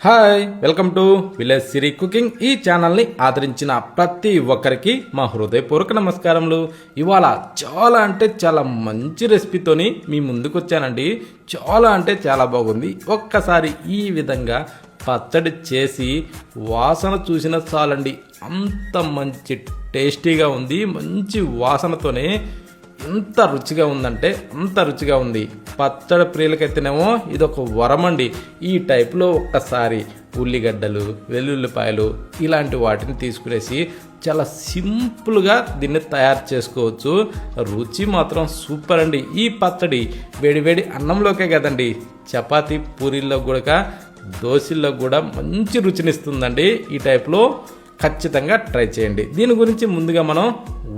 Hi welcome to village Siri cooking. ఈ ఛానల్ని ఆదరించిన ప్రతి ఒక్కరికి మా హృదయపూర్వక నమస్కారములు. ఇవాళ చాలా మంచి రెసిపీతోని మీ ముందుకు వచ్చానండి. చాలా బాగుంది. ఒక్కసారి ఈ విధంగా పచ్చడి చేసి వాసన చూసిన చాలండి, అంత మంచి టేస్టీగా ఉంది. మంచి వాసనతోనే ఎంత రుచిగా ఉందంటే అంత రుచిగా ఉంది. పచ్చడి ప్రియులకైతేనేమో ఇదొక వరమండి. ఈ టైప్లో ఒక్కసారి ఉల్లిగడ్డలు, వెల్లుల్లిపాయలు ఇలాంటి వాటిని తీసుకునేసి చాలా సింపుల్గా దీన్ని తయారు చేసుకోవచ్చు. రుచి మాత్రం సూపర్ అండి. ఈ పచ్చడి వేడివేడి అన్నంలోకే కదండి, చపాతీ పూరీల్లో కూడా, దోశల్లో కూడా మంచి రుచినిస్తుందండి. ఈ టైప్లో ఖచ్చితంగా ట్రై చేయండి. దీని గురించి ముందుగా మనం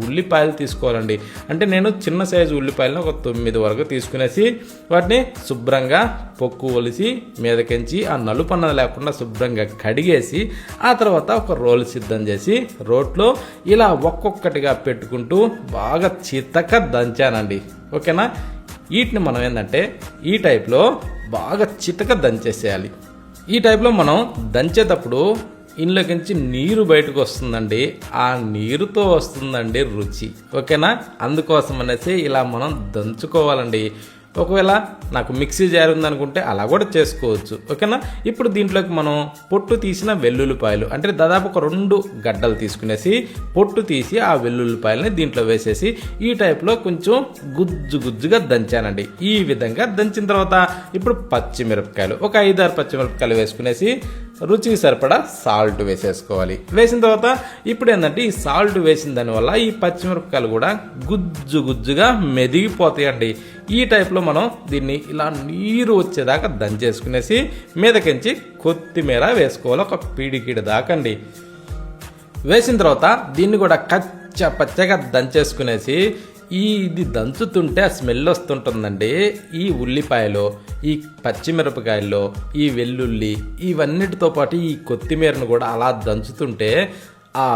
ఉల్లిపాయలు తీసుకోవాలండి. అంటే నేను చిన్న సైజు ఉల్లిపాయలను ఒక 9 వరకు తీసుకునేసి వాటిని శుభ్రంగా పొక్కు ఒలిసి మీదకించి ఆ నలుపు అన్నది లేకుండా శుభ్రంగా కడిగేసి ఆ తర్వాత ఒక రోల్ సిద్ధం చేసి రోట్లో ఇలా ఒక్కొక్కటిగా పెట్టుకుంటూ బాగా చితక దంచానండి. ఓకేనా? వీటిని మనం ఏంటంటే ఈ టైప్లో బాగా చితక దంచేసేయాలి. ఈ టైప్లో మనం దంచేటప్పుడు ఇంట్లోకించి నీరు బయటకు వస్తుందండి. ఆ నీరుతో వస్తుందండి రుచి. ఓకేనా? అందుకోసం అనేసి ఇలా మనం దంచుకోవాలండి. ఒకవేళ నాకు మిక్సీ జార్ ఉందనుకుంటే అలా కూడా చేసుకోవచ్చు. ఓకేనా? ఇప్పుడు దీంట్లోకి మనం పొట్టు తీసిన వెల్లుల్లిపాయలు, అంటే దాదాపు ఒక 2 గడ్డలు తీసుకునేసి పొట్టు తీసి ఆ వెల్లుల్లిపాయలని దీంట్లో వేసేసి ఈ టైప్లో కొంచెం గుజ్జుగా దంచానండి. ఈ విధంగా దంచిన తర్వాత ఇప్పుడు పచ్చిమిరపకాయలు ఒక 5-6 పచ్చిమిరపకాయలు వేసుకునేసి రుచికి సరిపడా సాల్ట్ వేసేసుకోవాలి. వేసిన తర్వాత ఇప్పుడు ఏంటంటే ఈ సాల్ట్ వేసిన దానివల్ల ఈ పచ్చిమిరపకాయలు కూడా గుజ్జుగా మెదిగిపోతాయండి. ఈ టైప్లో మనం దీన్ని ఇలా నీరు వచ్చేదాకా దంచేసుకునేసి మీదకించి కొత్తిమీర వేసుకోవాలి. ఒక పిడికిడి దాకా అండి. వేసిన తర్వాత దీన్ని కూడా పచ్చగా దంచేసుకునేసి ఇది దంచుతుంటే ఆ స్మెల్ వస్తుంటుందండి. ఈ ఉల్లిపాయలో, ఈ పచ్చిమిరపకాయల్లో, ఈ వెల్లుల్లి ఇవన్నిటితో పాటు ఈ కొత్తిమీరను కూడా అలా దంచుతుంటే ఆ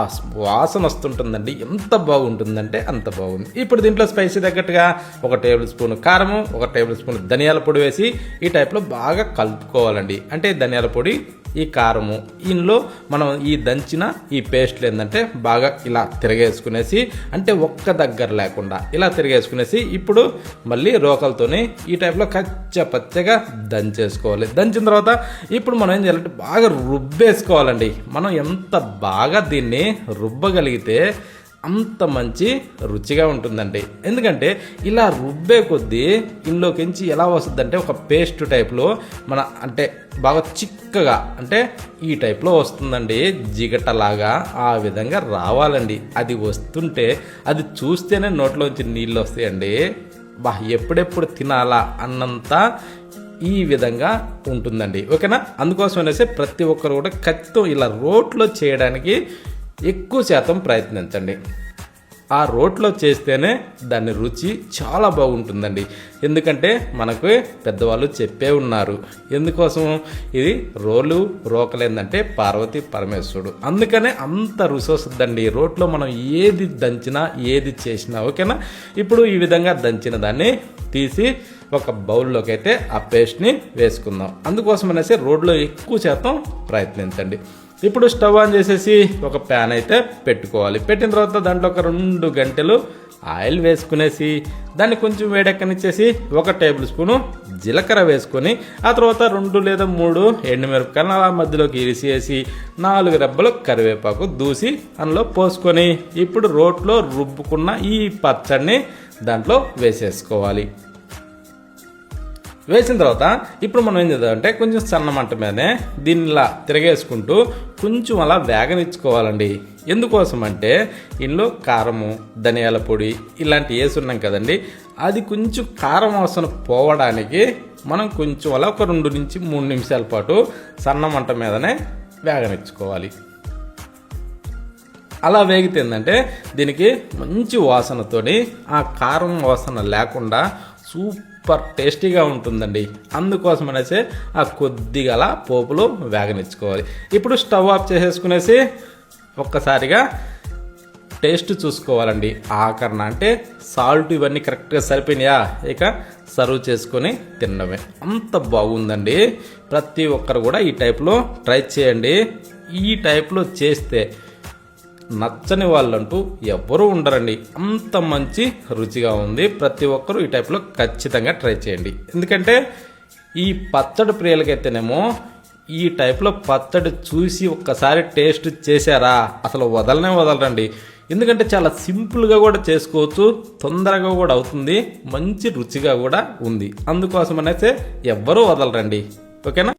వాసన వస్తుంటుందండి. ఎంత బాగుంటుందంటే అంత బాగుంది. ఇప్పుడు దీంట్లో స్పైసీ తగ్గట్టుగా 1 టేబుల్ స్పూన్ కారము, 1 టేబుల్ స్పూన్ ధనియాల పొడి వేసి ఈ టైప్లో బాగా కలుపుకోవాలండి. అంటే ధనియాల పొడి, ఈ కారము, ఇందులో మనం ఈ దంచిన ఈ పేస్ట్లు ఏంటంటే బాగా ఇలా తిరగేసుకునేసి, అంటే ఒక్క దగ్గర లేకుండా ఇలా తిరగేసుకునేసి ఇప్పుడు మళ్ళీ రోకలతోనే ఈ టైప్లో పచ్చగా దంచేసుకోవాలి. దంచిన తర్వాత ఇప్పుడు మనం ఏం చేయాలంటే బాగా రుబ్బేసుకోవాలండి. మనం ఎంత బాగా దీన్ని రుబ్బగలిగితే అంత మంచి రుచిగా ఉంటుందండి. ఎందుకంటే ఇలా రుబ్బే కొద్దీ ఇందులోకించి ఎలా వస్తుందంటే ఒక పేస్ట్ టైప్లో అంటే బాగా చిక్కగా, అంటే ఈ టైప్లో వస్తుందండి. జిగటలాగా ఆ విధంగా రావాలండి. అది వస్తుంటే అది చూస్తేనే నోట్లోంచి నీళ్ళు వస్తాయండి. ఎప్పుడెప్పుడు తినాలా అన్నంత ఈ విధంగా ఉంటుందండి. ఓకేనా? అందుకోసం అనేసి ప్రతి ఒక్కరు కూడా ఖచ్చితంగా ఇలా రోట్లో చేయడానికి ఎక్కువ శాతం ప్రయత్నించండి. ఆ రోట్లో చేస్తేనే దాని రుచి చాలా బాగుంటుందండి. ఎందుకంటే మనకు పెద్దవాళ్ళు చెప్పే ఉన్నారు. ఎందుకోసం ఇది రోకలేందంటే పార్వతి పరమేశ్వరుడు. అందుకనే అంత రుచి వస్తుందండి రోట్లో మనం ఏది దంచినా ఏది చేసినా. ఓకేనా? ఇప్పుడు ఈ విధంగా దంచిన దాన్ని తీసి ఒక బౌల్లోకి అయితే ఆ పేస్ట్ని వేసుకుందాం. అందుకోసం అనేసి రోడ్లో ఎక్కువ శాతం ప్రయత్నించండి. ఇప్పుడు స్టవ్ ఆన్ చేసేసి ఒక ప్యాన్ అయితే పెట్టుకోవాలి. పెట్టిన తర్వాత దాంట్లో ఒక 2 గంటలు ఆయిల్ వేసుకునేసి దాన్ని కొంచెం వేడెక్కనిచ్చేసి 1 టేబుల్ స్పూను జీలకర్ర వేసుకొని ఆ తర్వాత 2 లేదా 3 ఎండుమిరపకాయలు అలా మధ్యలోకి ఇరిసేసి 4 రెబ్బలు కరివేపాకు దూసి అందులో పోసుకొని ఇప్పుడు రోట్లో రుబ్బుకున్న ఈ పచ్చడిని దాంట్లో వేసేసుకోవాలి. వేసిన తర్వాత ఇప్పుడు మనం ఏం చేద్దామంటే కొంచెం సన్న మంట మీదనే దీన్ని ఇలా తిరగేసుకుంటూ కొంచెం అలా వేగనిచ్చుకోవాలండి. ఎందుకోసం అంటే ఇందులో కారము, ధనియాల పొడి ఇలాంటివి వేసున్నాం కదండి, అది కొంచెం కారం వాసన పోవడానికి మనం కొంచెం అలా ఒక 2 నుంచి 3 నిమిషాల పాటు సన్న మంట మీదనే వేగనిచ్చుకోవాలి. అలా వేగితే ఏంటంటే దీనికి మంచి వాసనతోని ఆ కారం వాసన లేకుండా సూపర్ టేస్టీగా ఉంటుందండి. అందుకోసం అనేసి ఆ కొద్దిగా పోపులో వేగనిచ్చుకోవాలి. ఇప్పుడు స్టవ్ ఆఫ్ చేసేసుకునేసి ఒక్కసారిగా టేస్ట్ చూసుకోవాలండి. ఆకరణ అంటే సాల్ట్ ఇవన్నీ కరెక్ట్గా సరిపోయినాయా, ఇక సర్వ్ చేసుకొని తినడమే. అంత బాగుందండి. ప్రతి ఒక్కరు కూడా ఈ టైప్లో ట్రై చేయండి. ఈ టైప్లో చేస్తే నచ్చని వాళ్ళంటూ ఎవ్వరూ ఉండరండి. అంత మంచి రుచిగా ఉంది. ప్రతి ఒక్కరూ ఈ టైప్లో ఖచ్చితంగా ట్రై చేయండి. ఎందుకంటే ఈ పచ్చడి ప్రియులకైతేనేమో ఈ టైప్లో పచ్చడి చూసి ఒక్కసారి టేస్ట్ చేశారా అసలు వదలరండి. ఎందుకంటే చాలా సింపుల్గా కూడా చేసుకోవచ్చు, తొందరగా కూడా అవుతుంది, మంచి రుచిగా కూడా ఉంది. అందుకోసం అనేసి ఎవ్వరూ వదలరండి. ఓకేనా?